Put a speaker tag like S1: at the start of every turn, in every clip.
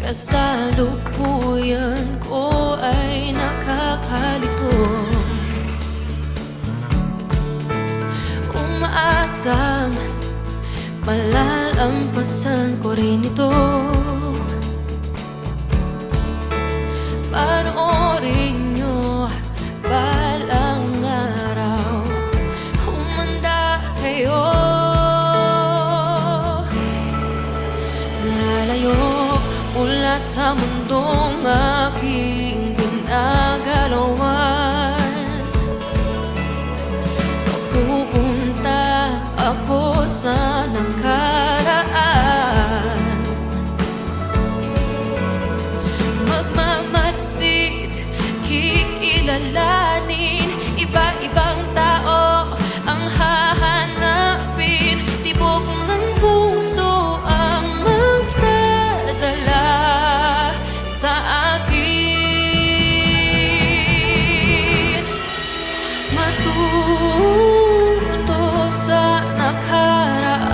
S1: kasalukuyan ko ay nakakalito. Umaasang malalampasan ko rin ito. Panoorin nyo balang araw, humanda kayo. Lalayo mula sa mundong aking ginagalawan. Pupunta ako sa nakaraan. Magmamasid, kikilalanin, iba-ibang tao ang hahanapin. Tibok ng puso ang magdadala sa akin. Matuto sa nakaraan.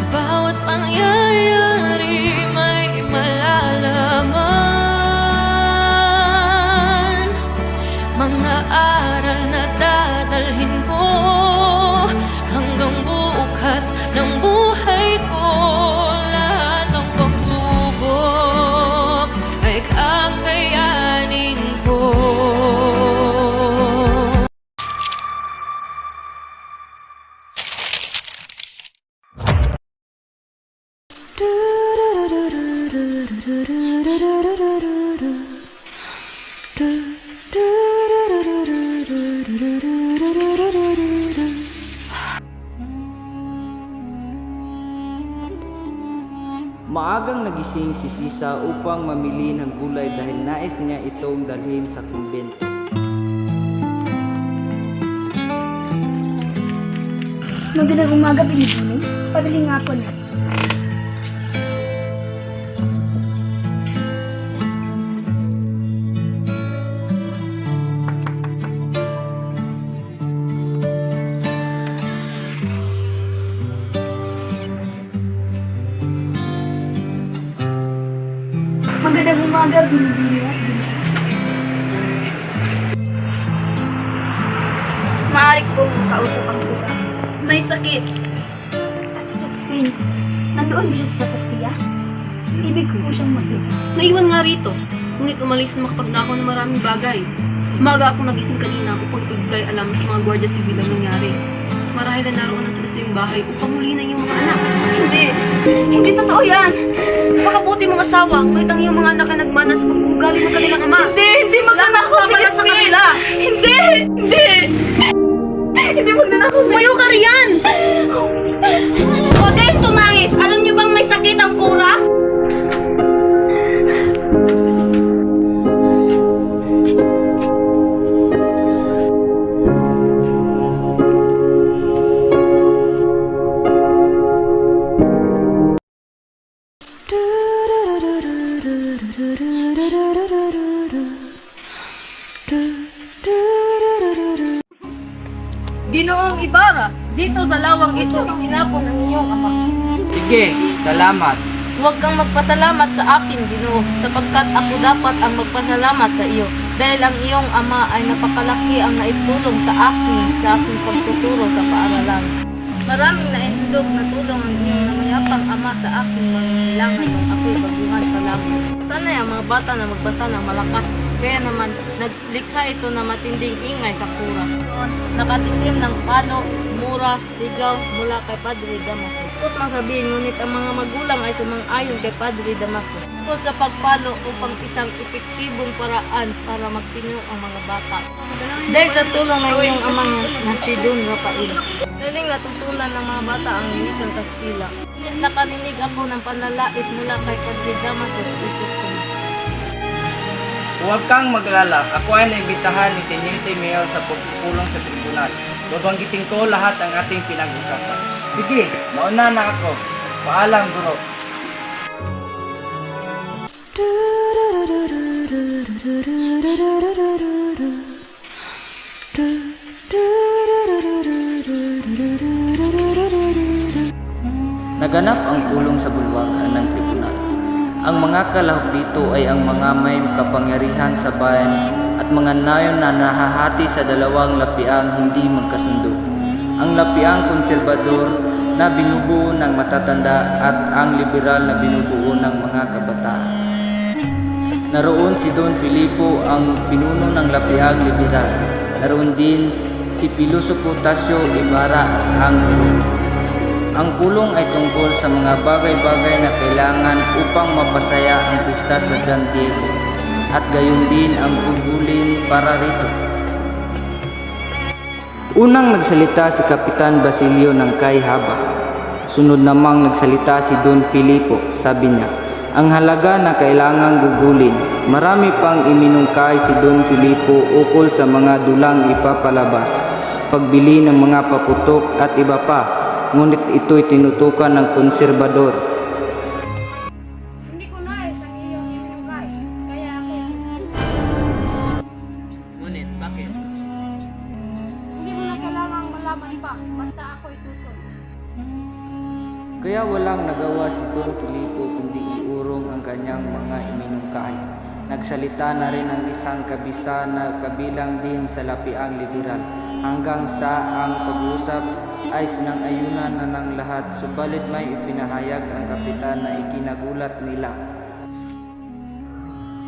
S1: Bawat pangyayari may malalaman. Mga aral na dadalhin ko hanggang bukas ng buhay ko. Lahat ng pagsubok ay kakayanin ko.
S2: Maagang nagising si Sisa upang mamili ng gulay dahil nais niya itong dalhin sa kumbento.
S3: Magandang umaga, Pilipino. Pabili nga po na. Magandang umaga, Pilipino. Maaari ko makausap ang tuka. May sakit. At si Jasmine, nandoon ba siya sa Pastilla? Ibig ko po siyang makita.
S4: Naiwan nga rito, ngunit umalis na makapagnakaw ng maraming bagay. Umaga akong nagising kanina upang ibigay alam sa mga gwardiya sibil ang nangyari. Marahil na naroon na sila sa iyong bahay upang huli na iyong mga anak.
S3: Hindi! Hindi totoo yan!
S4: Makabuti mong asawa, ngunit ang iyong mga anak ay nagmana sa pag-uugali ng kanilang ama.
S3: Hindi! Hindi magnanakaw si
S4: Babala sa
S3: Jasmine!
S4: kanila.
S3: Hindi! Hindi! Hindi magnanakaw si
S4: Tumayo ka riyan!
S3: Huwag kayong tumangis! Alam niyo bang may sakit ang kura?
S4: Ginoong Ibarra, dito sa lawang ito, itinapon ang iyong ama.
S2: Sige, salamat.
S5: Huwag kang magpasalamat sa akin, Ginoo, sapagkat ako dapat ang magpasalamat sa iyo. Dahil ang iyong ama ay napakalaki ang naitulong sa aking pagtuturo sa paaralan. Maraming naindog na tulong ang iyong namayapang ama sa aking mga kailangan nung ako'y baguhan pa lamang. Sana'y ang mga bata na magbasa ng malakas, kaya naman naglikha ito na matinding ingay sa kura. Noon, nakatikim ng palo, mura, sigaw mula kay Padre Damaso. Ikot mang sabihin, ngunit ang mga magulang ay sumang-ayon kay Padre Damaso. Ikot sa pagpalo upang isang epektibong paraan para magtino ang mga bata. Dahil sa tulong ng iyong amang na si Don Rafael. Daling natutunan ng mga bata ang linikang Kastila. Ngunit nakarinig ako ng panlalait mula kay Padre Damaso sa isip ko.
S2: Huwag kang maglala. Ako ay naimbitahan ni Teniente Mayor sa pagpupulong sa tribunal. Babanggitin ko lahat ang ating pinag-usapan. Sige, mauna na ako. Paalam, guro. Naganap ang pulong sa bulwagan ng tribunal. Ang mga kalahok dito ay ang mga may kapangyarihan sa bayan at mga nayon na nahahati sa dalawang lapiang hindi magkasundo. Ang lapiang konserbador na binubuo ng matatanda at ang liberal na binubuo ng mga kabataan. Naroon si Don Filipo ang pinuno ng lapiang liberal. Naroon din si Pilosopo Tasio Ibarra ang guro. Ang pulong ay tungkol sa mga bagay-bagay na kailangan upang mapasaya ang pista sa San Diego at gayon din ang gugulin para rito. Unang nagsalita si Kapitan Basilio ng Kaihaba. Sunod namang nagsalita si Don Filipo. Sabi niya, ang halaga na kailangang gugulin. Marami pang iminungkay si Don Filipo ukol sa mga dulang ipapalabas, pagbili ng mga paputok at iba pa. Ngunit ito'y tinutukan ng konserbador.
S3: Hindi ko nais ang iyong iminungkay. Kaya ako
S2: Ngunit bakit?
S3: hindi mo na kailangang malaman pa. Basta ako itutuloy.
S2: Kaya walang nagawa si Don Filipo kundi iurong ang kanyang mga iminungkay. Nagsalita na rin ang isang kabisa na kabilang din sa lapiang liberal. Hanggang sa ang pag-uusap ay sinang-ayunan na ng lahat, subalit may ipinahayag ang kapitan na ikinagulat nila.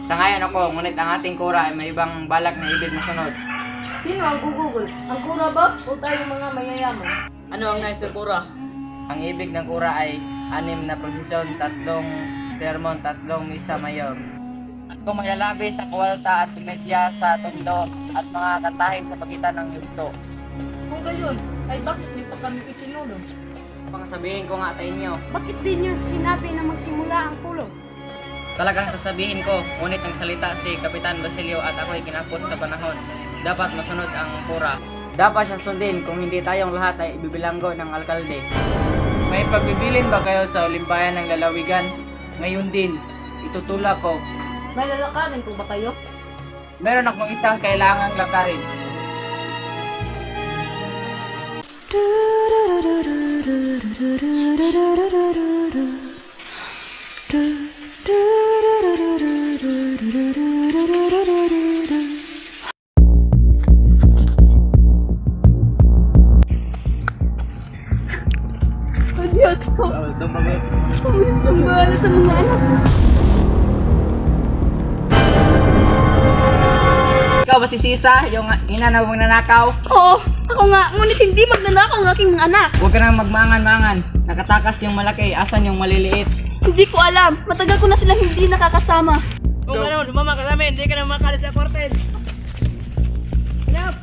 S6: Sa ngayon ako, ngunit ang ating kura ay may ibang balak na ibig masunod.
S4: Sino ang gugugol? Ang kura ba o tayong mga mayayaman?
S6: Ano ang nais ng kura? Ang ibig ng kura ay 6 na prosesyon, 3 sermon, 3 misa mayor. At kung maglalabi sa kwarta at komedya sa tondo at mga kantahin sa pagitan ng yugto.
S4: Kung gayon, ay bakit may pa kami itinulong?
S6: Pangsabihin ko nga sa inyo,
S3: Bakit di niyo sinabi na magsimula ang pulong?
S6: talagang sasabihin ko, ngunit ang salita si Kapitan Basilio at ako'y kinapot sa panahon. Dapat masunod ang kura. Dapat siyang sundin kung hindi tayong lahat ay ibibilanggo ng alkalde. May pagbibilin ba kayo sa Olimpiyan ng Lalawigan? Ngayon din, itutulak ko.
S4: May lalakarin po ba kayo?
S6: Meron akong isang kailangang lakarin.
S3: Oh Diyos ko! Ang bahala sa mga anak.
S6: Ikaw ba si Sisa, yung ina na magnanakaw?
S3: Oo, ako nga. Ngunit hindi magnanakaw ang aking mga anak.
S6: Huwag ka nang magmangan-mangan. Nakatakas yung malaki, asan yung maliliit?
S3: Hindi ko alam. Matagal ko na silang hindi nakakasama.
S6: Kung ano, lumama ka namin, hindi ka na makalis sa kwartel. Yap!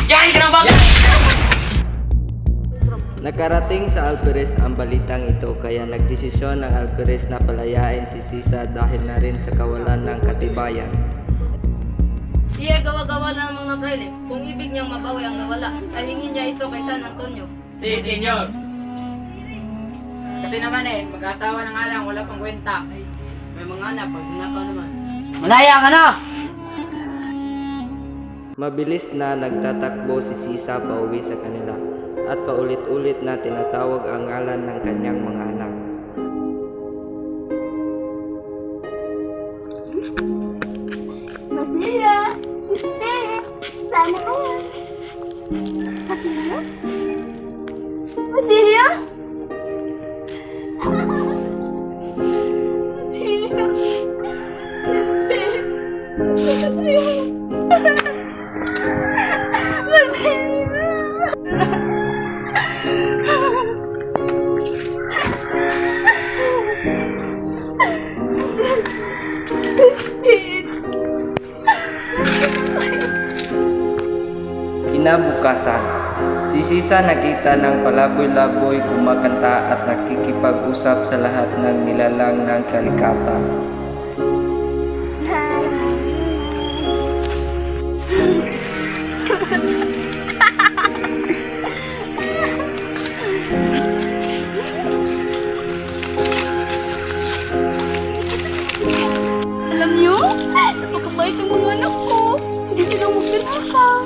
S6: Yan ka na ba?
S2: Nakarating sa Alperes ang balitang ito kaya nagdesisyon ng Alperes na palayain si Sisa dahil na rin sa kawalan ng katibayan.
S4: Iya gawa-gawa lamang ng Kyle. Kung ibig niyang mabawi ang nawala, ay hingin niya ito kay San Antonio.
S6: Si senyor. Kasi naman mag-asawa na nga lang, wala pang kwenta. May mga anak, pag nakaw naman. Malaya ka na!
S2: Mabilis na nagtatakbo si Sisa pauwi sa kanila at paulit-ulit na tinatawag ang ngalan ng kanyang mga anak.
S3: Basilio! Sana ka. Basilio? Basilio? Basilio?
S2: Kinabukasan, si Sisa nakita ng palaboy-laboy kumakanta at nakikipag-usap sa lahat ng nilalang ng kalikasan.
S3: Alam niyo, napakabait ang mga anak ko. Hindi sila magnanakaw.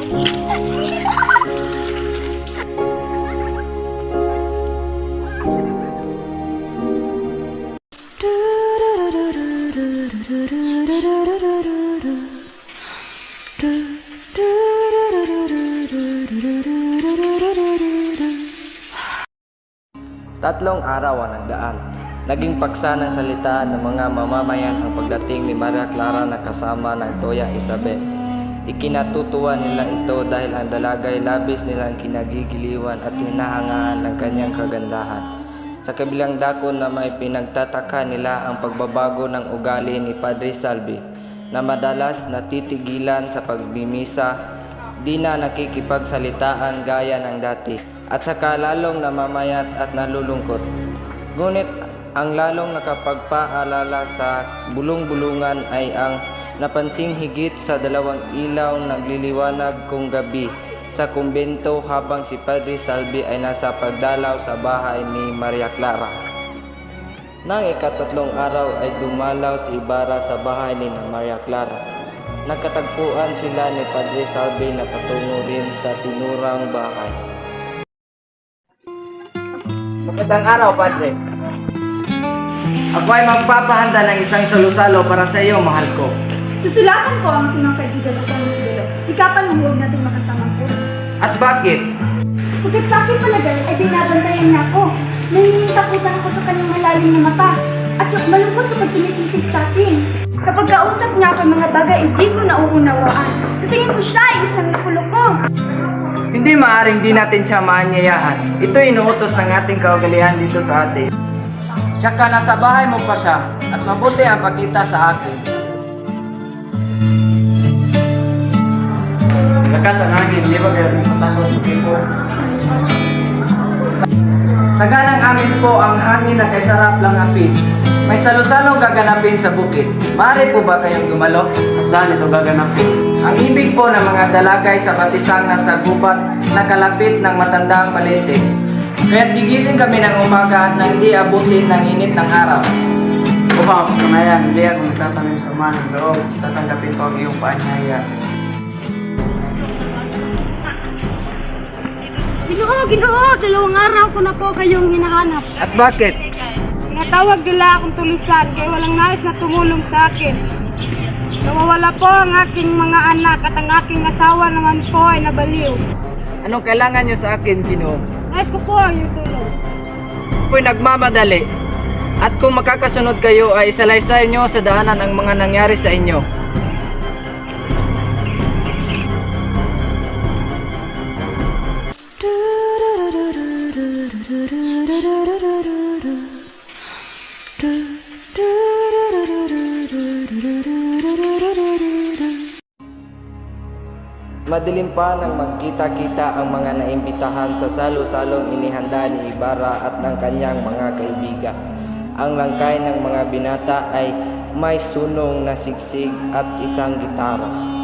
S2: 3 araw ang nagdaan. Naging paksa ng salita ng mga mamamayan ang pagdating ni Maria Clara na kasama ng Toya Isabel. Ikinatutuwa nila ito dahil ang dalagay labis nilang kinagigiliwan at hinahangaan ng kanyang kagandahan. Sa kabilang dako na may pinagtataka nila ang pagbabago ng ugali ni Padre Salvi na madalas natitigilan sa pagbimisa, di na nakikipagsalitaan gaya ng dati at saka lalong namamayat at nalulungkot. Ngunit ang lalong nakapagpaalala sa bulong-bulungan ay ang napansing higit sa 2 ilaw nagliliwanag kung gabi sa kumbento habang si Padre Salvi ay nasa pagdalaw sa bahay ni Maria Clara. Nang ika-3 araw ay dumalaw si Ibarra sa bahay ni Maria Clara. Nagkatagpuan sila ni Padre Salvi na patungo rin sa tinurang bahay.
S6: Magandang araw, Padre. Ako ay magpapahanda ng isang salo-salo para sa iyo, mahal ko.
S3: Susulatan ko ang aking mga kaibigan na Thomas Bilo. Sikapan mo huwag natin makasamang po.
S6: At bakit?
S3: Bukit sa aking palagay ay binabantayan niya ako. Nahihitakutan ako sa kanyang malalim na mata. At yung malungkot kapag tinititig sa akin. Kapag kausap niya ako ng mga bagay, hindi ko nauunawaan. Sa tingin ko siya ay isang nakuloko.
S6: Hindi maaring di natin siya maanyayahan. Ito inuutos ng ating kaugalian dito sa atin. Tsaka nasa bahay mo pa siya at mabuti ang pagkita sa akin. Lakas ang hangin, di ba kaya matakot sa sipo? Sagalang amin po ang hangin na kay sarap lang hapit. May salo-salong gaganapin sa bukid. Maaari po ba kayong dumalo? At saan ito gaganapin? Ang ibig po ng mga dalagay sa batisang nasa gubat na kalapit ng matandang palete. Kaya't gigising kami ng umaga at nang hindi abutin ng init ng araw. Upang kanayan, hindi ako nagtatanim sa manang loob. Tatanggapin ko ang iyong paanyaya.
S3: Ginoo, 2 araw ko na po kayong hinahanap.
S6: At bakit?
S3: Tinatawag nila akong tulisan kaya walang nais na tumulong sa akin. Nawawala po ang aking mga anak at ang aking asawa naman po ay nabaliw.
S6: Anong kailangan niyo sa akin, Ginoo?
S3: Nais ko po ang iyong tulong.
S6: Ako'y nagmamadali. At kung makakasunod kayo ay isalaysay niyo sa daanan ang mga nangyari sa inyo.
S2: Madilim pa nang magkita-kita ang mga naimbitahan sa salo-salong inihanda ni Ibarra at ng kanyang mga kaibigan. Ang langkay ng mga binata ay may sunong na sigsig at isang gitara.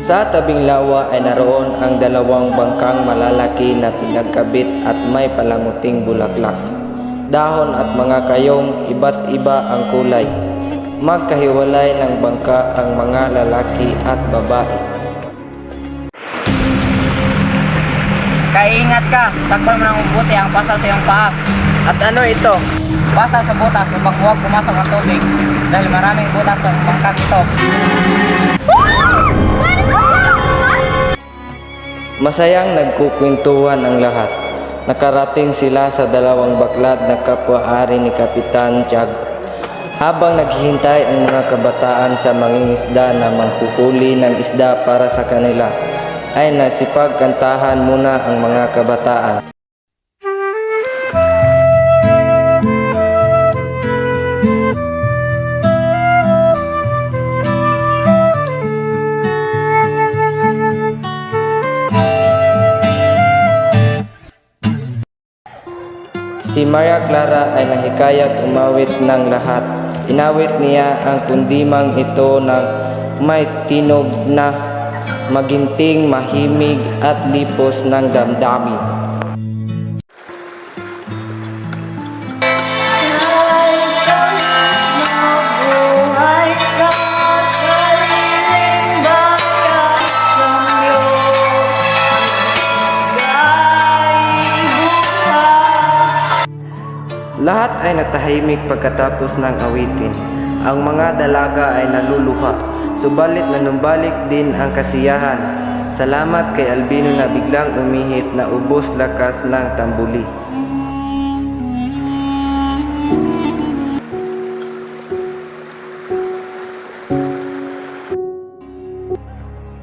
S2: Sa tabing lawa ay naroon ang 2 bangkang malalaki na pinagkabit at may palamuting bulaklak, dahon at mga kayong iba't iba ang kulay. Magkahiwalay ng bangka ang mga lalaki at babae.
S6: Kaingat ka, takpan mo ng mabuti ang pasal sa iyong paa. At ano ito? Pasal sa butas upang huwag pumasok ang tubig dahil maraming butas ang bangkang ito.
S2: Masayang nagkukwentuhan ang lahat. Nakarating sila sa 2 baklad na kapwa-ari ni Kapitan Tiago. Habang naghihintay ang mga kabataan sa mangingisda na manghuhuli ng isda para sa kanila, ay nasipagkantahan muna ang mga kabataan. Si Maria Clara ay nahikayat umawit ng lahat. Inawit niya ang kundimang ito ng may tinog na maginting, mahimig at lipos ng damdamin. Lahat ay natahimik pagkatapos ng awitin.
S7: Ang mga dalaga ay naluluha, subalit nanumbalik din ang kasiyahan. Salamat kay Albino na biglang umihip na ubos lakas ng tambuli.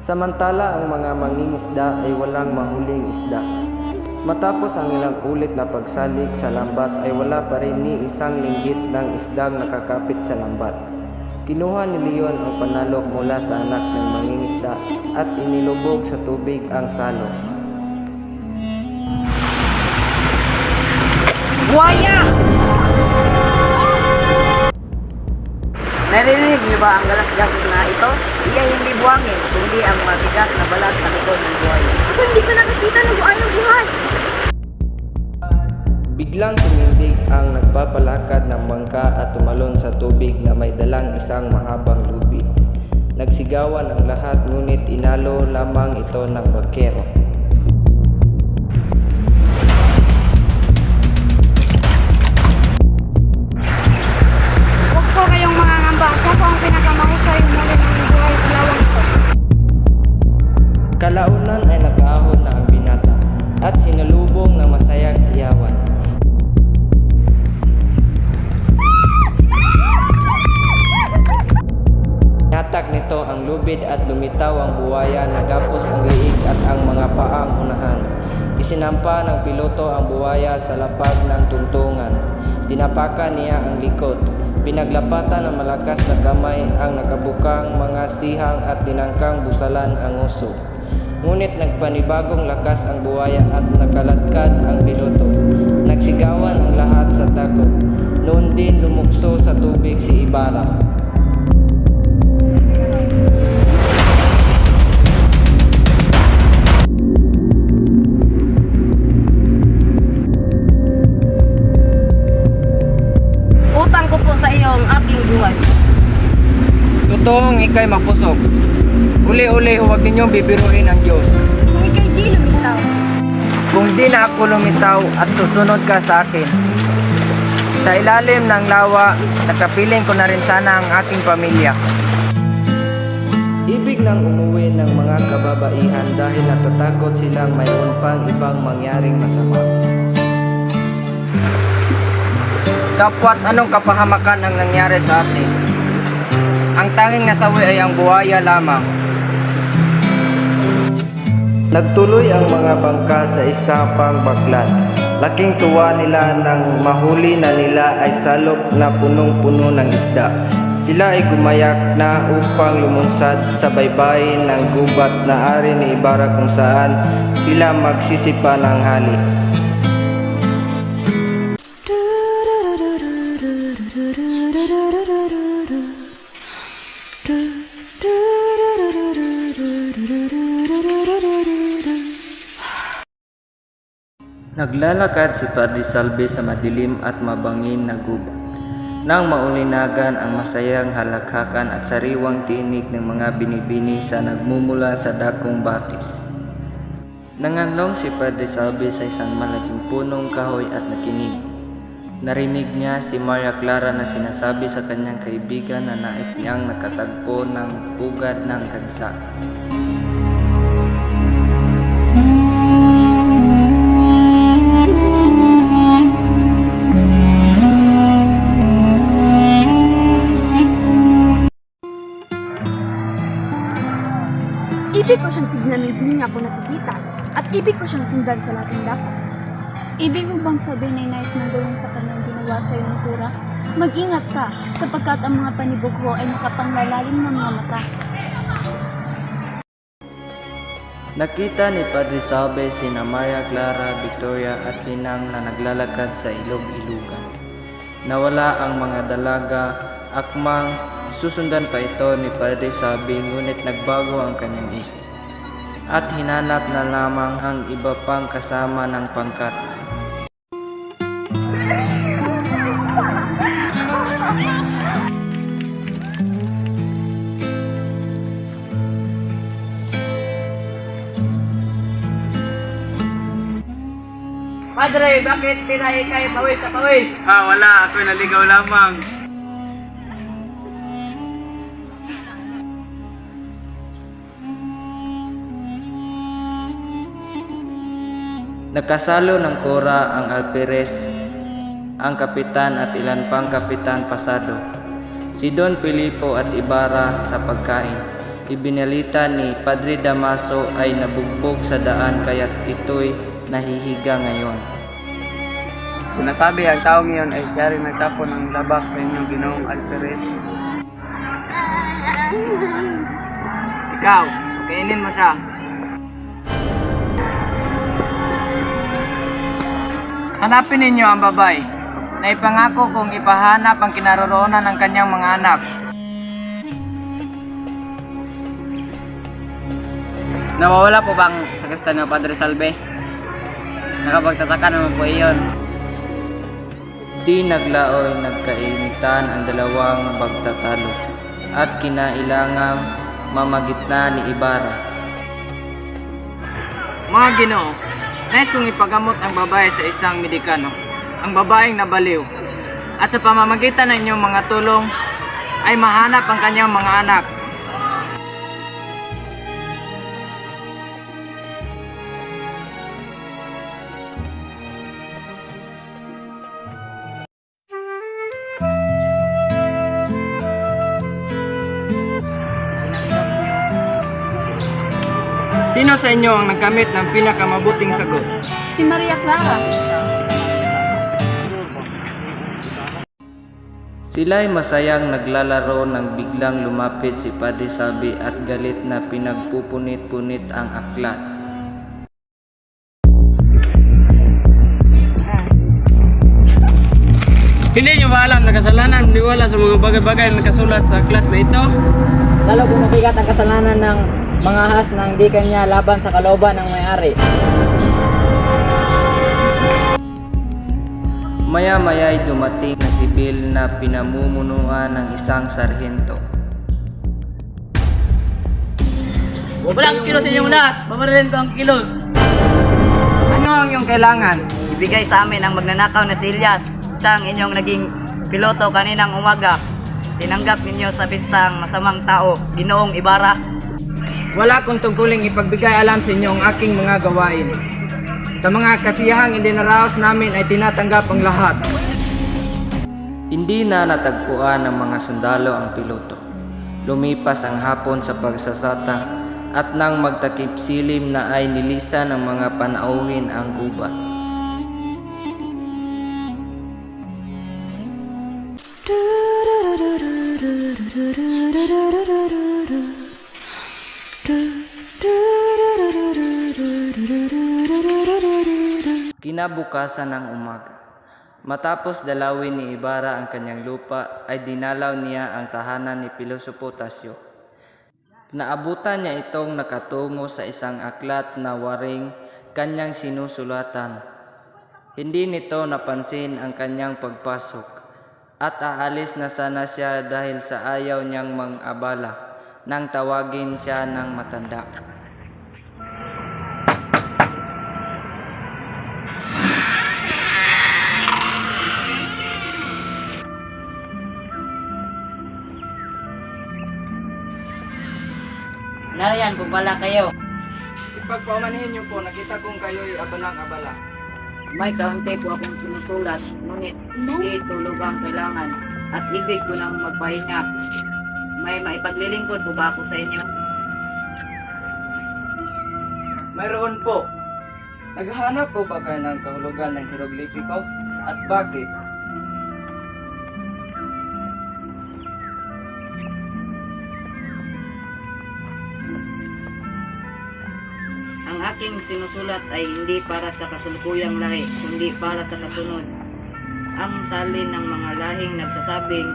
S7: Samantala ang mga mangingisda ay walang mahuling isda. Matapos ang ilang ulit na pagsalik sa lambat ay wala pa rin ni isang linggit ng isdang nakakapit sa lambat. Kinuha ni Leon ang panalok mula sa anak ng mangingisda at inilubog sa tubig ang salok.
S6: Buhaya! Narinig niyo ba ang galas-galas na ito? Iya hindi buhangin, kundi ang matigas na balat sa likod ng buhaya.
S3: Ako hindi ko nakakita ng buhayang buhay.
S7: Biglang tumindig ang nagpapalakad ng bangka at tumalon sa tubig na may dalang isang mahabang lubid. Nagsigawan ang lahat ngunit inalo lamang ito ng barkero.
S3: Huwag po kayong mangangamba. Siya po ang pinakamahusay umuli ng buhay sa lawang ito.
S7: Kalaunan ay nag-aahon na ang binata at sinalubong ng masayang iyawan. Natak nito ang lubid at lumitaw ang buwaya, nagapos ang liig at ang mga paang unahan. Isinampa ng piloto ang buwaya sa lapag ng tuntungan. Tinapakan niya ang likod. Pinaglapatan ng malakas na kamay ang nakabukang mga sihang at tinangkang busalan ang uso. Ngunit nagpanibagong lakas ang buwaya at nakaladkad ang piloto. Nagsigawan ang lahat sa takot. Noon din lumukso sa tubig si Ibarra.
S5: Utang ko po sa iyo ang aking buhay.
S2: Totoong ikay mapusok. Uli-uli huwag ninyong bibiruin ang Diyos.
S3: Kung ika'y di lumitaw,
S2: Kung di na ako lumitaw at susunod ka sa akin, sa ilalim ng lawa, nakapiling ko na rin sana ang aking pamilya.
S7: Ibig nang umuwi ng mga kababaihan dahil natatakot silang mayroon pang ibang mangyaring masama.
S2: Kapwa't anong kapahamakan ang nangyari sa atin? Ang tanging nasawi ay ang buhaya lamang.
S7: Nagtuloy ang mga bangka sa isa pang baklat. Laking tuwa nila nang mahuli na nila ay salok na punong-puno ng isda. Sila ay gumayak na upang lumunsad sa baybayin ng gubat na ari ni Ibarra kung saan sila magsisipa ng hali. Naglalakad si Padre Salve sa madilim at mabangin na gubat. Nang maulinagan ang masayang halakhakan at sariwang tinig ng mga binibini sa nagmumula sa dakong batis. Nanganlong si Padre Salve sa isang malaking punong kahoy at nakinig. Narinig niya si Maria Clara na sinasabi sa kanyang kaibigan na nais niyang nakatagpo ng pugad ng gansa.
S3: ibig ko siyang tignan ng hindi niya ako nakikita at ibig ko siyang sundan sa lahat ng dapat. Ibig mo bang sabihin ay nais mong gawin sa kanyang ginawa sa iyong tura? Mag-ingat ka sapagkat ang mga panibugho ay makapanglalalim ng mga mata.
S7: Nakita ni Padre Salve sina Maria Clara, Victoria at Sinang na naglalakad sa ilog-ilugan. Nawala ang mga dalaga, akmang susundan pa ito ni Padre Salve, ngunit nagbago ang kanyang isip at hinanap na lamang ang iba pang kasama ng pangkat.
S6: Padre, bakit pinay kayo pawis sa pawis?
S8: Wala. Ako'y naligaw lamang.
S2: Nakasalo ng kora ang alperes, ang kapitan at ilan pang kapitan pasado. Si Don Filipo at Ibarra sa pagkain. Ibinalita ni Padre Damaso ay nabugbog sa daan kaya't ito'y nahihiga ngayon.
S8: Sinasabi ang taong iyon ay siya rin nagtapon ng labak sa inyong Ginoong Alperes. Ikaw, kainin mo siya. Hanapin ninyo ang babae. Naipangako kong ipahanap ang kinaroroonan ng kanyang mga anak.
S6: Nawawala po bang sakristan ng Padre Salve? Nakapagtataka naman po iyon.
S2: Di naglaoy nagkainitan ang dalawang pagtatalo at kinailangang mamagitna ni Ibarra.
S8: Mga Ginoo, nais kong ipagamot ang babae sa isang medikano, ang babaeng nabaliw. At sa pamamagitan ng inyong mga tulong, ay mahanap ang kanyang mga anak. Sino sa inyo ang nagkamit ng pinakamabuting sagot?
S3: Si Maria Clara.
S2: Sila'y masayang naglalaro nang biglang lumapit si Padre Salvi at galit na pinagpupunit-punit ang aklat.
S8: Hindi nyo ba alam na kasalanan maniwala sa mga bagay-bagay na nakasulat sa aklat na ito?
S6: Lalo po mabigat ang kasalanan ng mga ahas na hindi kanya laban sa kalooban ng may-ari.
S2: Maya-maya'y dumating na sibil na pinamumunuan ng isang sarhento.
S6: Walang kilos sa inyong lahat! Babarilin ko ang kilos!
S8: Ano ang iyong kailangan?
S9: Ibigay sa amin ang magnanakaw na si Elias, siya ang inyong naging piloto kaninang umaga. Tinanggap ninyo sa pista ang masamang tao, Ginoong Ibarra.
S8: Wala kong tungkuling ipagbigay alam sa inyo ang aking mga gawain. Sa mga kasiyahang idinaraos namin ay tinatanggap ang lahat.
S2: Hindi na natagpuan ng mga sundalo ang piloto. Lumipas ang hapon sa pagsasata at nang magtakip silim na ay nilisan ng mga panauhin ang gubat. Kinabukasan ng umaga, matapos dalawin ni Ibarra ang kanyang lupa, ay dinalaw niya ang tahanan ni Pilosopo Tasio. Naabutan niya itong nakatungo sa isang aklat na waring kanyang sinusulatan. Hindi nito napansin ang kanyang pagpasok at aalis na sana siya dahil sa ayaw niyang mang-abala nang tawagin siya ng matanda.
S9: Narayan po pala kayo.
S8: Ipagpaumanhin niyo po, nakita kong kayo'y abalang-abala.
S9: May kaunti po akong sinusulat, ngunit hindi tulog ang kailangan at ibig ko nang magpahinga. May maipaglilingkod po ba ako sa inyo?
S8: Mayroon po. Naghahanap po ba kayo ng kahulugan ng hieroglifiko? At bakit?
S9: Ang aking sinusulat ay hindi para sa kasalukuyang lahi, kundi para sa kasunod. Ang salin ng mga lahing nagsasabing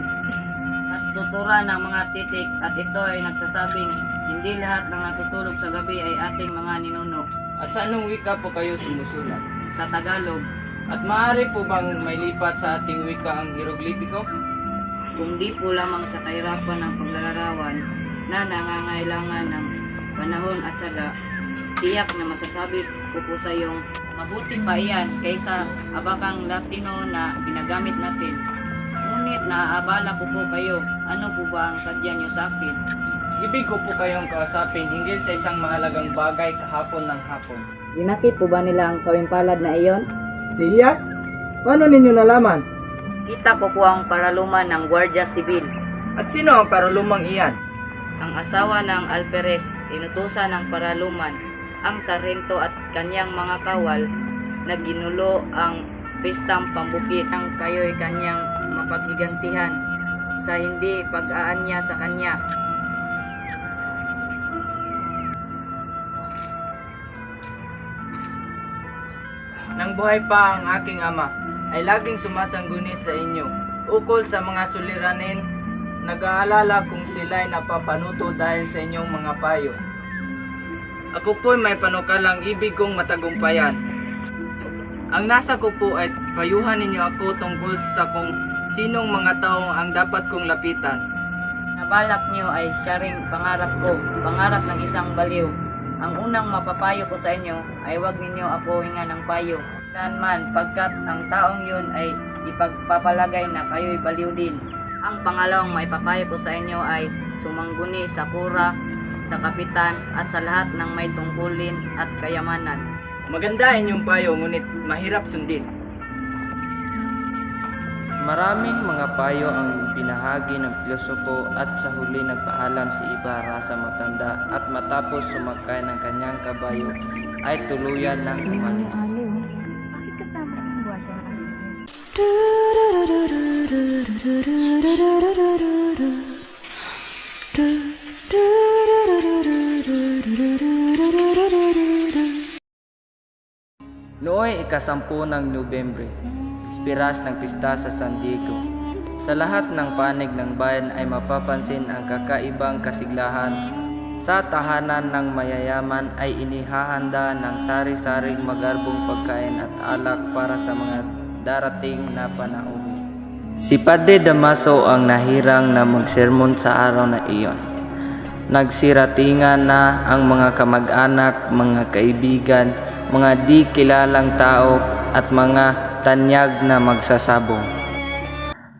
S9: at tuturan ng mga titik at ito ay nagsasabing hindi lahat ng natutulog sa gabi ay ating mga ninuno.
S8: At sa anong wika po kayo sumusulat?
S9: Sa Tagalog,
S8: At maaari po bang may lipat sa ating wika ang hieroglifiko?
S9: kung di po lamang sa kahirapan ng paglalarawan na nangangailangan ng panahon at syaga, tiyak na masasabi ko po sa iyong mabuti pa iyan kaysa abakang Latino na ginagamit natin. Ngunit naaabala ko po kayo, ano po ba ang sadya niyo sa akin?
S8: Ibig ko po kayong kausapin hinggil sa isang mahalagang bagay kahapon ng hapon.
S9: Ginakit po ba nila ang kawimpalad na iyon?
S8: Elias, paano ninyo nalaman?
S9: Kita ko po ang paraluman ng Guardia Civil.
S8: At sino ang paralumang iyan?
S9: Ang asawa ng Alperes, inutusan ng paraluman, ang sarhento at kanyang mga kawal na ginulo ang pistang pambukid ang kayo'y kanyang mapaghigantihan sa hindi pag-aanya sa kanya.
S8: Nang buhay pa ang aking ama, ay laging sumasangguni sa inyo. Ukol sa mga suliranin, nag-aalala kung sila'y napapanuto dahil sa inyong mga payo. Ako po'y may panukalang ibig kong matagumpayan. Ang nasa ko po ay payuhan ninyo ako tungkol sa kung sinong mga tao ang dapat kong lapitan.
S9: Nabalak niyo ay siya ring pangarap ko, pangarap ng isang baliw. Ang unang mapapayo ko sa inyo ay huwag ninyo ako hingan ng payo. Saan man, pagkat ang taong yun ay ipagpapalagay na kayo'y baliw din. Ang pangalawang maipapayo ko sa inyo ay sumangguni sa kura, sa kapitan at sa lahat ng may tungkulin at kayamanan.
S8: Maganda inyong payo ngunit mahirap sundin.
S7: Maraming mga payo ang binahagi ng pilosopo at sa huli nagpaalam si Ibarra sa matanda at matapos sumakay ng kanyang kabayo ay tuluyan ng umalis. Nooy ikasampu ng Nobyembre, Espiras ng pista sa San Diego. Sa lahat ng panig ng bayan ay mapapansin ang kakaibang kasiglahan. Sa tahanan ng mayayaman ay inihahanda ng sari-saring magarbong pagkain at alak para sa mga darating na panauwi. Si Padre Damaso ang nahirang na magsermon sa araw na iyon. Nagsiratingan na ang mga kamag-anak, mga kaibigan, mga di kilalang tao at mga tanyag na magsasabong.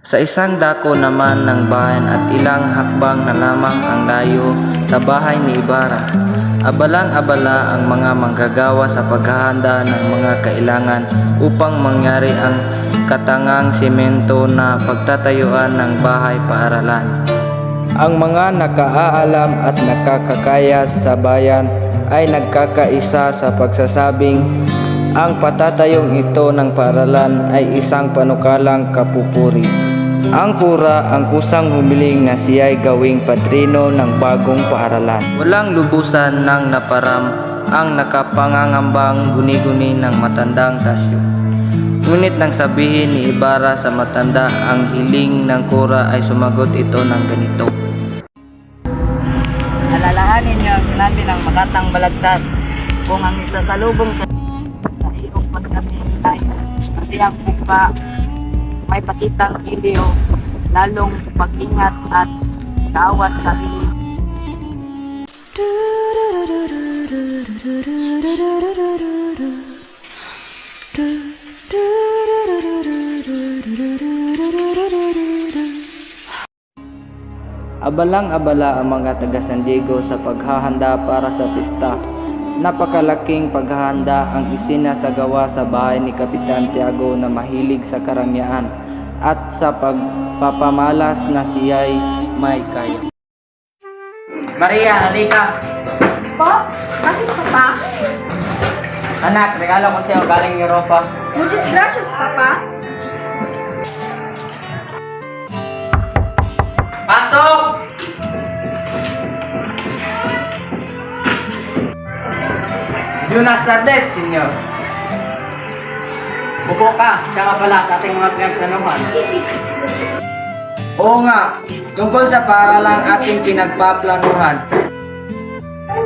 S7: Sa isang dako naman ng bayan at ilang hakbang na lamang ang layo sa bahay ni Ibarra, abalang-abala ang mga manggagawa sa paghahanda ng mga kailangan upang mangyari ang katangang semento na pagtatayuan ng bahay paaralan. Ang mga nakaaalam at nakakakaya sa bayan ay nagkakaisa sa pagsasabing ang patatayong ito ng paaralan ay isang panukalang kapupuri. Ang kura ang kusang humiling na siya'y gawing padrino ng bagong paaralan. Walang lubusan ng naparam ang nakapangangambang guni-guni ng matandang Tasyo. Ngunit nang sabihin ni Ibarra sa matanda ang hiling ng kura ay sumagot ito ng ganito.
S9: Alalahanin niyo ang sinabi ng Makatang Balagtas, kung ang isasalubong sa iyong pagkabihintay, masiyang pa may pakitang iliw, lalong pag-ingat at kaawat sa sarili.
S7: Abalang-abala ang mga taga San Diego sa paghahanda para sa pista. Napakalaking paghahanda ang isinasagawa sa bahay ni Kapitan Tiago na mahilig sa karangyaan at sa pagpapamalas na siya'y may kaya.
S8: Maria, halika!
S3: Po? Bakit Papa?
S8: Anak, regalo ko sa'yo galing Europa.
S3: Muchas gracias, Papa.
S8: Pasok! Buenas tardes, senyor. Upo ka, siya ka pala sa ating mga pinagplanuhan. Oo nga, tungkol sa paaralang ating pinagpaplanuhan.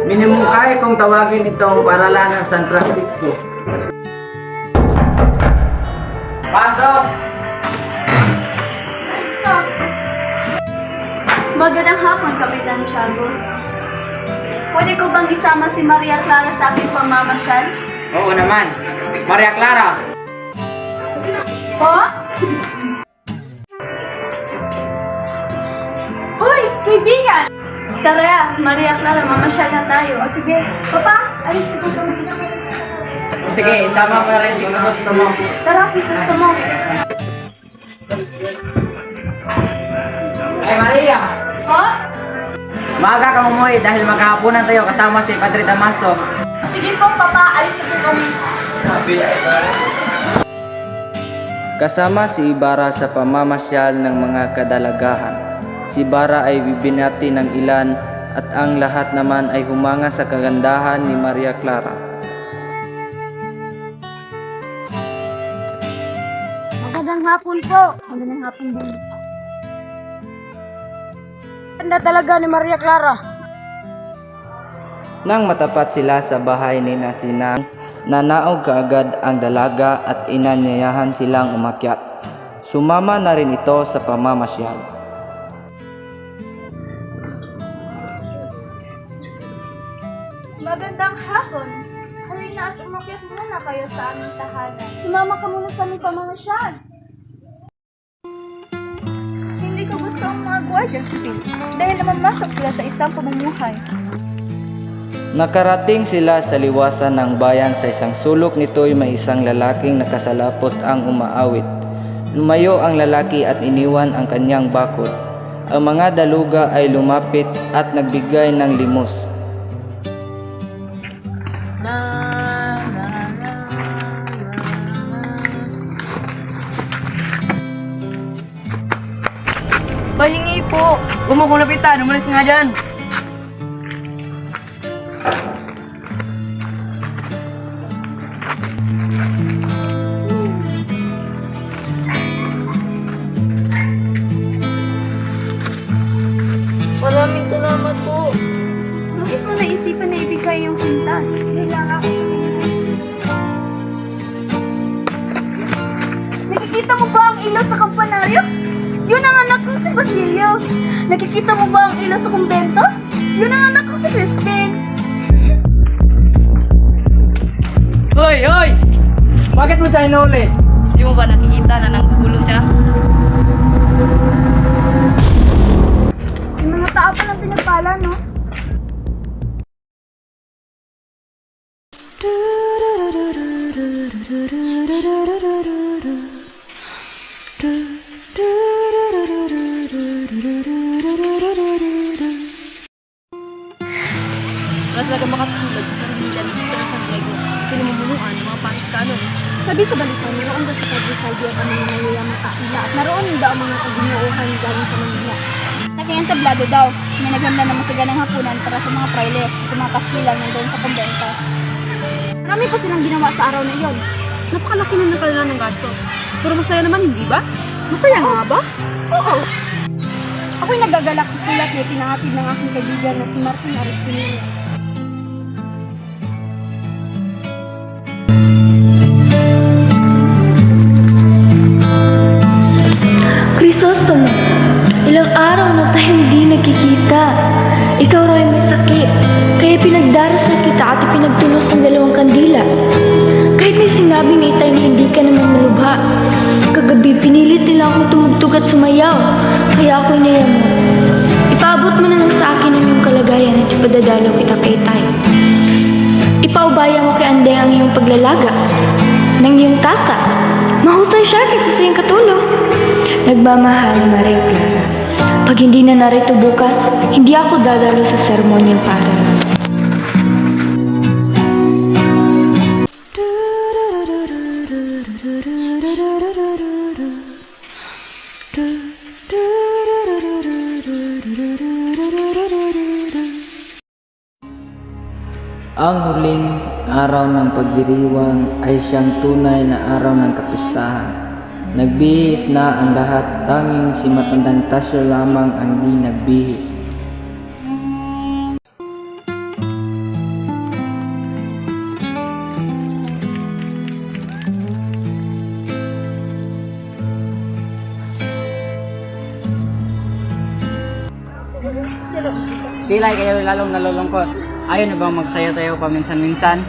S8: Minimukay kong tawagin itong paaralan ng San Francisco. Pasok!
S3: Stop. Magandang hapon, Kapitan Tiago. Pwede ko bang isama si Maria Clara sa aking pamamasyal?
S8: Oo naman. Maria Clara!
S3: Po? Uy, kaibigan! Tara, Maria Clara, mamasyal na tayo. O sige, Papa, alis na po kami.
S6: Sige, isama mo rin si Crisostomo.
S3: Tara, Crisostomo.
S6: Ay Maria,
S3: Po?
S6: maaga kang umuwi dahil maghahaponan tayo kasama si Padre Damaso.
S3: O sige po, Papa, alis na po kami.
S2: Kasama si Ibarra sa pamamasyal ng mga kadalagahan. Si Ibarra ay bibinati ng ilan at ang lahat naman ay humanga sa kagandahan ni Maria Clara.
S3: Magandang hapon po. Magandang hapon din. Ganda talaga ni Maria Clara.
S2: Nang matapat sila sa bahay ni Nasinang, nanaog kaagad ang dalaga at inanyayahan silang umakyat. Sumama na rin ito sa pamamasyal.
S3: Magandang hapon. Halina at umakyat muna kayo sa aming tahanan. Sumama ka muna sa aming pamamasyal. Hindi ko gusto ang mga guardian civil dahil namamasok sila sa isang pamumuhay.
S2: Nakarating sila sa liwasan ng bayan. Sa isang sulok nito'y may isang lalaking nakasalapot ang umaawit. Lumayo ang lalaki at iniwan ang kanyang bakod. Ang mga daluga ay lumapit at nagbigay ng limos.
S4: Pahingi po! Huwag mo kong lapitan, umalis ka nga dyan! Maraming salamat po!
S3: Bakit mo naisipan na ibigay yung kwintas? Kailangan ako sa kanila. Nakikita mo ba ang ilaw sa kampanaryo? Yun ang anak kong si Basilio. Nakikita mo ba ang ilaw sa kumbento? Yun ang anak kong si Crispin.
S8: Hoy, hoy! Bakit mo siya hinuli?
S9: Di mo ba nakikita na nanggugulo siya?
S3: Yung mga tao pa ng pinagpala, no?
S4: Wala talaga makatulad sa karamilan ng San Santiago, pinamumunuan ng mga Paniskanon.
S3: Sabi sa balita, naroon daw sa Padre Salvio ang mga nangyayaman kakila at naroon daw ang mga kaginuuhan galing sa Manila. Nakientablado daw, may naghanda ng masaganang hapunan para sa mga praile at sa mga Kastilang nandoon sa kumbento. Marami pa silang ginawa sa araw na iyon.
S4: Napakalaki na ng kanilang ng gastos. Pero masaya naman, hindi ba?
S3: Masaya nga ba? Oo. Ako'y nagagalak sa sulat na pinahatid ng aking kaibigan na si Martin Aristiniano.
S10: Crisostomo, ilang araw na tayo hindi nagkikita. Ikaw raw ay may sakit, kaya pinagdarasal kita at ipinagtulos ng 2 kandila. Kahit may sinabi ni Itay na hindi ka naman malubha, kagabi pinilit nila akong tumugtog at sumayaw, kaya ako'y nayamot. Ipaabot mo na lang sa akin ang iyong kalagayan at ipadadalaw kita kay Itay. Ipaubaya mo kay Andeng ang iyong paglalaga ng iyong tasa. Mahusay siya kaysa sa iyong katulong. Nagmamahal, Maria Clara. Pag hindi na narito bukas, hindi ako dadalo sa sermon niyang paaralan.
S2: Ang huling araw ng pagdiriwang ay siyang tunay na araw ng kapistahan. Nagbihis na ang lahat, tanging si matandang Tasyo lamang ang di nagbihis.
S6: Tilay kayo lalong nalulungkot. Ayaw na bang magsaya tayo paminsan-minsan?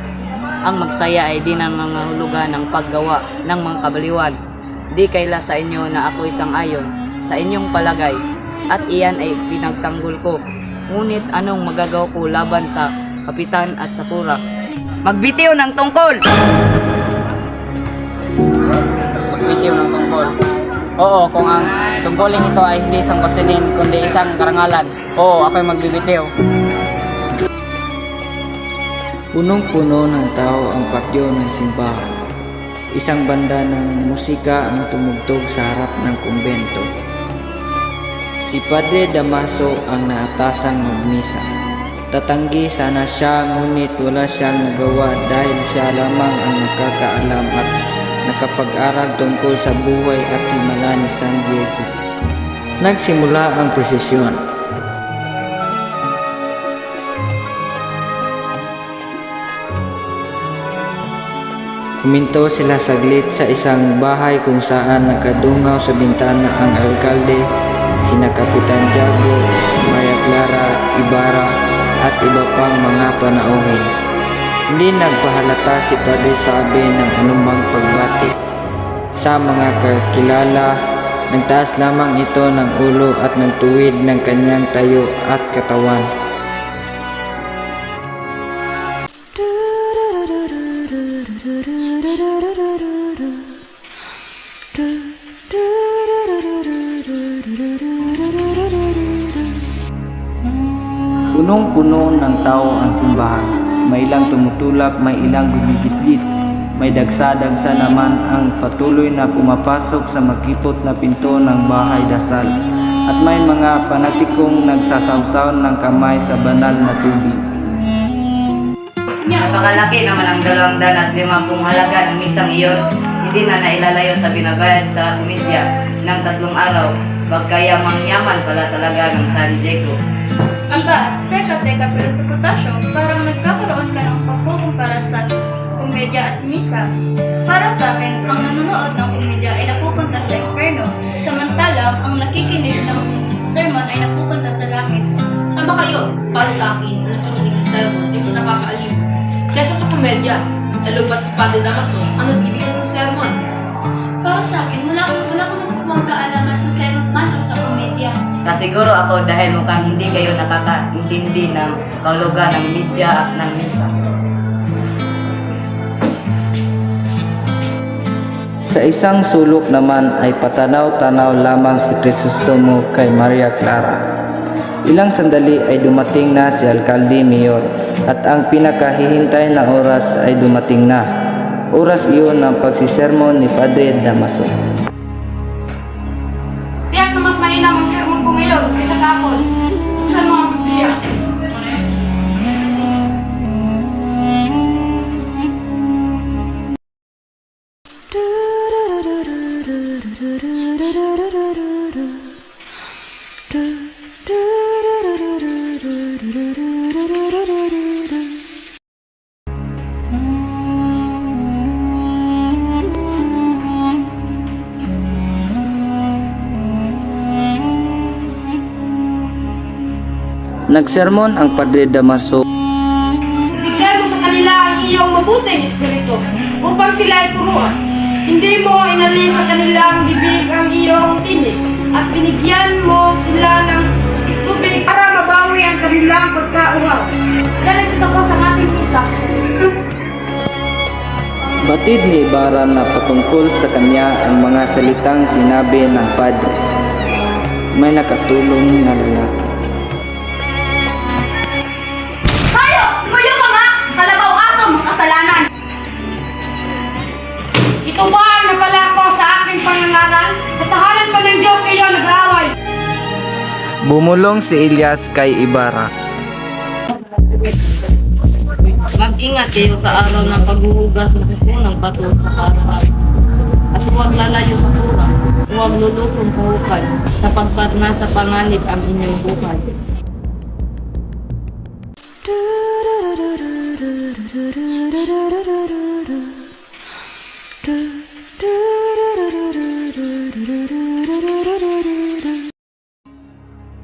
S9: Ang magsaya ay di nangangahulugan ng paggawa ng mga kabaliwan. Di kaila sa inyo na ako isang ayon sa inyong palagay at iyan ay pinagtanggol ko. Ngunit anong magagawa ko laban sa kapitan at sa pura? Magbitiw ng tungkol!
S6: Magbitiw ng tungkol. Oo, kung ang tungkoling ito ay hindi isang pasilin, kundi isang karangalan. Oo, ako'y magbibitiw.
S2: Punong-puno ng tao ang patio ng simbahan. Isang banda ng musika ang tumugtog sa harap ng kumbento. Si Padre Damaso ang naatasang magmisa. Tatanggi sana siya ngunit wala siyang nagawa dahil siya lamang ang nakakaalam at nakapag-aral tungkol sa buhay at himala ni San Diego. Nagsimula ang prosesyon. Huminto sila saglit sa isang bahay kung saan nakadungaw sa bintana ang alkalde, sina Kapitan Tiago, Maria Clara Ibarra at iba pang mga panauhin. Hindi nagpahalata si Padre Sabe ng anumang pagbati. Sa mga kakilala, nagtaas lamang ito ng ulo at nagtuwid ng kanyang tayo at katawan. Punong-puno ng tao ang simbahan. May ilang tumutulak, may ilang bumibitbit. May dagsa-dagsa naman ang patuloy na pumapasok sa makipot na pinto ng bahay dasal. At may mga panatikong nagsasawsaw ng kamay sa banal na tubig.
S9: Napakalaki naman ang 250 halaga ng misang iyon. Hindi na nailalayo sa binabayad sa komedya ng 3 araw. Pagkayamang yaman pala talaga ng San Diego.
S3: Aba, teka, pero sa potasyo, parang nagkakaroon ka ng pagkukumpara sa komedya at misa. Para sa akin, ang nanonood ng komedya ay napupunta sa inferno, samantalang ang nakikinig ng sermon ay napupunta sa langit.
S4: Tama kayo, para sa akin, ang nakikinig ng sermon, ito nakakaalim. Kesa sa komedya, lalo ba't si Padre Damaso, ang nagbibigay sa sermon?
S3: Para sa akin, wala ko nakukuha kaalaman sa sermon man o sa komedya.
S9: Nasiguro ako dahil mukhang hindi kayo nakakaintindi ng kahulugan ng media at ng misa.
S2: Sa isang sulok naman ay patanaw-tanaw lamang si Crisostomo kay Maria Clara. Ilang sandali ay dumating na si Alkalde Mayor at ang pinakahihintay na oras ay dumating na. Oras iyon ng pagsisermon ni Padre Damaso.
S3: Tiyak na mas mainam ang sermon ko ngayon kaysa kapon. Buksan mo ang Biblia.
S2: Nagsermon ang Padre Damaso.
S3: Bigyan mo sa kanila ang iyong mabuting espiritu upang sila ay turuan. Hindi mo inalis sa kanilang bibig ang iyong tinig at binigyan mo sila ng tubig para mabawi ang kanilang pagkauhaw. Lalagit ako sa ating misa.
S2: Batid ni Ibarra na patungkol sa kanya ang mga salitang sinabi ng Padre. May nakatulong na lalaki.
S3: Kayo mga kalabaw-aso mga kasalanan! Ito ba ang napalako sa aking pangangaral? Sa tahanan pa ng Diyos kayo nag-aaway.
S2: Bumulong si Elias kay Ibarra.
S5: Mag-ingat kayo sa araw ng paghuhugas ng kuko ng bato sa araw-araw. At huwag lalayo sa pura, huwag lulusong sa hukay, sapagkat nasa panganib ang inyong buhay.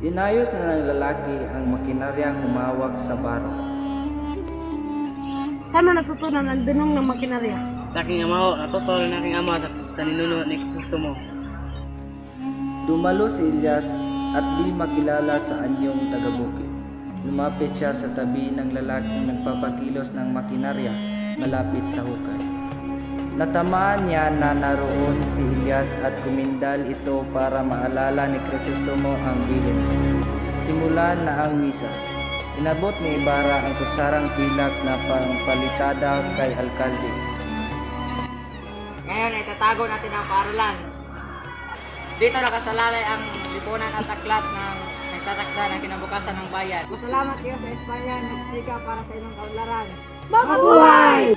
S2: Inayos na ng lalaki ang makinaryang humawak sa baro.
S3: Saan mo natutunan ang dunong ng makinarya?
S6: Sa aking ama ho, natuturo ng aking ama sa ninuno ni Crisostomo.
S2: Dumalo si Elias at di makilala sa anyong tagabukid.
S7: Lumapit siya sa tabi ng lalaking nagpapakilos ng makinarya malapit sa hukay. Natamaan niya na naroon si Elias at kumindal ito para maalala ni Crisostomo ang bilin. Simulan na ang misa. Inabot ni Ibarra ang kutsarang pilak na pangpalitada kay alkalde.
S6: Ngayon ay tatago natin ang paaralan. Dito nakasalalay ang lipunan at aklat ng nagtatakda ng kinabukasan ng bayan.
S5: Masalamat kayo sa Espanya na nagsiga para sa inyong kaunlaran.
S10: Mabuhay!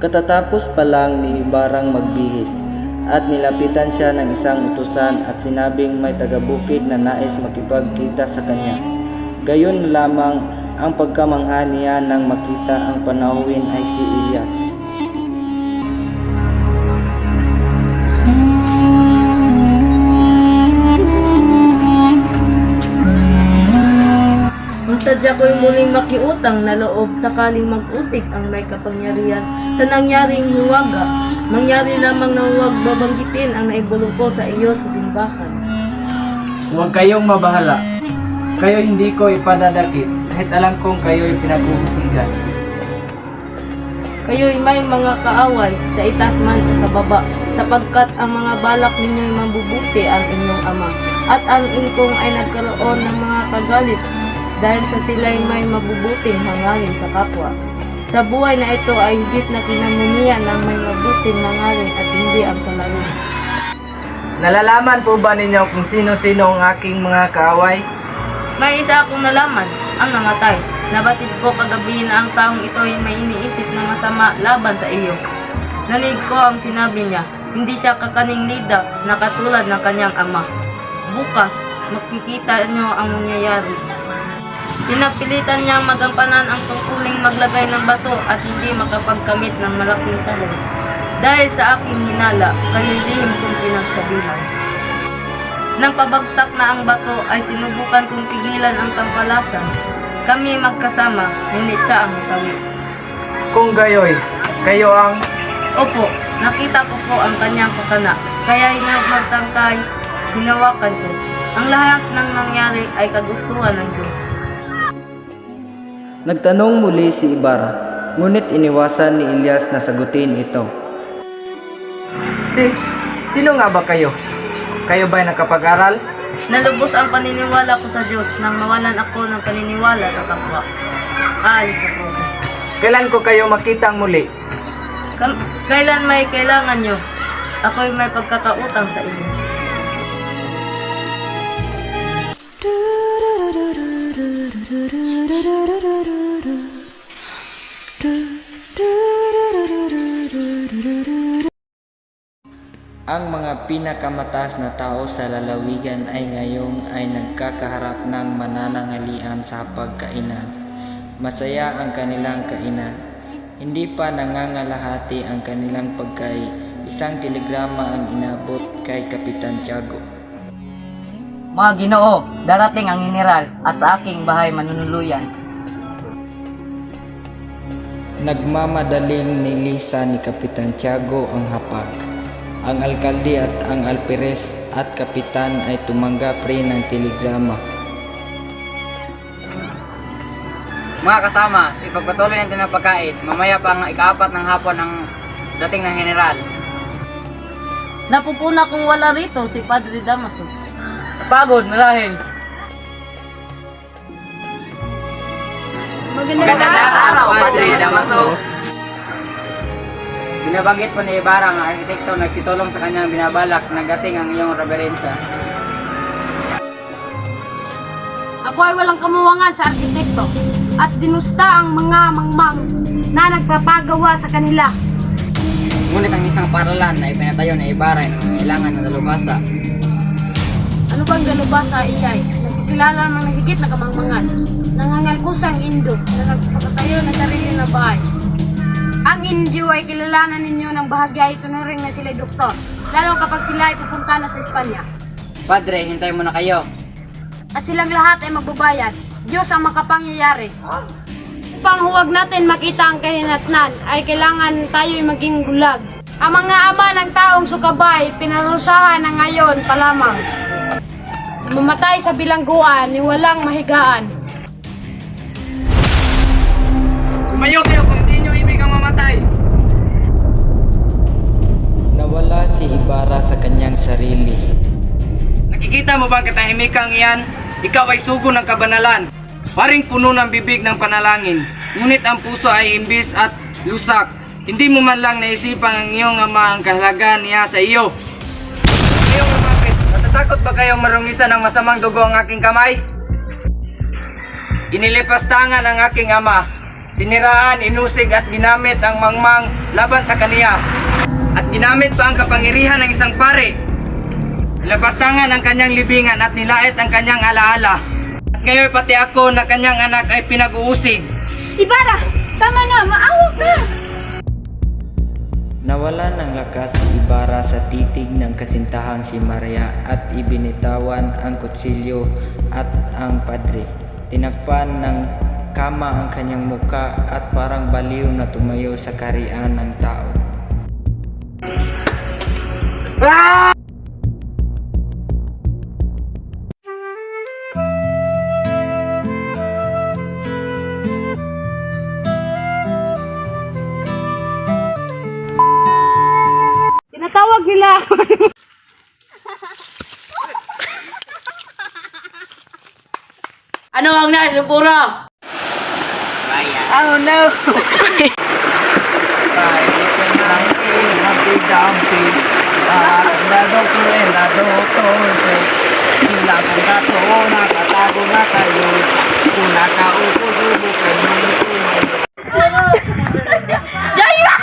S7: Katatapos pa lang ni Ibarrang magbihis at nilapitan siya ng isang utusan at sinabing may taga-bukid na nais makipagkita sa kanya. Gayon lamang ang pagkamangha niya nang makita ang panauhin ay si Elias.
S5: Kung sadya ko'y muling makiutang na loob sakaling mag-usik ang may kapangyarihan sa nangyaring hiwaga, mangyari lamang na huwag babanggitin ang naibulong ko sa iyo sa simbahan.
S8: Huwag kayong mabahala. Kayo hindi ko ipadadakip kahit alam kong kayo'y pinag-uusigan.
S5: Kayo'y may mga kaaway sa itaas man o sa baba, sapagkat ang mga balak ninyo'y mabubuti ang inyong ama, at ang ingkong ay nagkaroon ng mga kagalit dahil sa sila'y may mabubuting hangarin sa kapwa. Sa buhay na ito ay higit na kinamunian ng may mabuting hangarin at hindi ang salarin.
S8: Nalalaman po ba ninyo kung sino-sino ang aking mga kaaway?
S5: May isa akong nalaman, ang namatay. Nabatid ko kagabi na ang taong ito ay may iniisip na masama laban sa iyo. Narinig ko ang sinabi niya, hindi siya kakaning lida na katulad ng kanyang ama. Bukas, makikita niyo ang mangyayari. Pinagpilitan niyang magampanan ang tungkuling maglagay ng bato at hindi makapagkamit ng malaking sahog. Dahil sa aking hinala, kayo'y lihim kong pinagsabihan. Nang pabagsak na ang bato ay sinubukan kong pigilan ang tampalasan. Kami magkasama, ngunit siya ang nasawi.
S8: Kung gayoy, kayo ang...
S5: Opo, nakita ko po ang kanyang pakana, kaya magtangkay, hinawakan ko. Ang lahat ng nangyari ay kagustuhan ng Diyos.
S7: Nagtanong muli si Ibarra, ngunit iniwasan ni Elias na sagutin ito.
S8: Sino nga ba kayo? Kayo ba'y nakapag-aral?
S5: Nalubos ang paniniwala ko sa Diyos nang mawalan ako ng paniniwala sa kapwa. Aalis na po ako.
S8: Kailan ko kayo makitang muli?
S5: Kailan may kailangan nyo, ako'y may pagkakautang sa inyo.
S7: Ang mga pinakamataas na tao sa lalawigan ay ngayon ay nagkakaharap ng mananangalian sa pagkainan. Masaya ang kanilang kainan. Hindi pa nangangalahati ang kanilang pagkain. Isang telegrama ang inabot kay Kapitan Tiago.
S9: Mga Ginoo, darating ang general at sa aking bahay manunuluyan.
S7: Nagmamadaling nilisa ni Kapitan Tiago ang hapag. Ang alkalde at ang alperes at kapitan ay tumanggap rin ng telegrama.
S6: Mga kasama, ipagpatuloy natin ang pagkain. Mamaya pa ang ika-4 ng hapon ang dating ng general.
S5: Napupuna kung wala rito si Padre Damaso.
S6: Pagod, marahil.
S9: Magandang araw, Padre Damaso.
S6: Binabanggit po ni Ibarra ang arkitekto nagsitulong sa kanyang binabalak na gating ang iyong reverensya.
S11: Ako ay walang kamuwangan sa arkitekto at dinusta ang mga mangmang na nagpapagawa sa kanila.
S6: Ngunit ang isang paralan na ipinatayo ni Ibarra ay nangangailangan ng dalubhasa.
S11: Ano bang dalubhasa iyay? Nagkilala ng nagigit na kamangmangan, nangangalkusang Indo na nagpapatayo ng sarili na bahay. Ang Indio ay kilalanan ninyo ng bahagya ito na rin na sila'y doktor, lalo kapag sila ay pupunta na sa Espanya.
S6: Padre, hintay mo na kayo.
S11: At silang lahat ay magbabayad. Diyos ang makapangyayari. Upang huwag natin makita ang kahinatnan, ay kailangan tayo'y maging bulag. Ang mga ama ng taong sukabay, pinarusahan na ngayon pa lamang. Mamatay sa bilangguan ni walang mahigaan.
S8: Tumayo kayo kung di nyo ibig ang mamatay.
S7: Nawala si Ibarra sa kanyang sarili.
S8: Nakikita mo ba ang katahimikang iyan? Ikaw ay sugo ng kabanalan. Waring puno ng bibig ng panalangin. Ngunit ang puso ay imbis at lusak. Hindi mo man lang naisipan ang iyong ama ang kahalagaan niya sa iyo. Kayong umakit, natatakot ba kayong marungisan ng masamang dugo ang aking kamay? Inilipastangan ang aking ama. Siniraan, inusig at ginamit ang mangmang laban sa kaniya. At ginamit pa ang kapangyarihan ng isang pare. Nilapastangan ang kanyang libingan at nilait ang kanyang alaala. At ngayon pati ako na kanyang anak ay pinag-uusig.
S3: Ibarra, tama na, maawa ka!
S7: Nawala ng lakas si Ibarra sa titig ng kasintahang si Maria at ibinitawan ang kutsilyo at ang padre. Tinakpan ng kama ang kanyang muka at parang baliw na tumayo sa karian ng tao.
S11: Tinatawag nila ako.
S6: Ano ang nasa kura?
S8: Oh no! Humpty Dumpty, sila kung gato, nakatago na kayo, kung nakaupo-upo kayo.
S3: Jaya!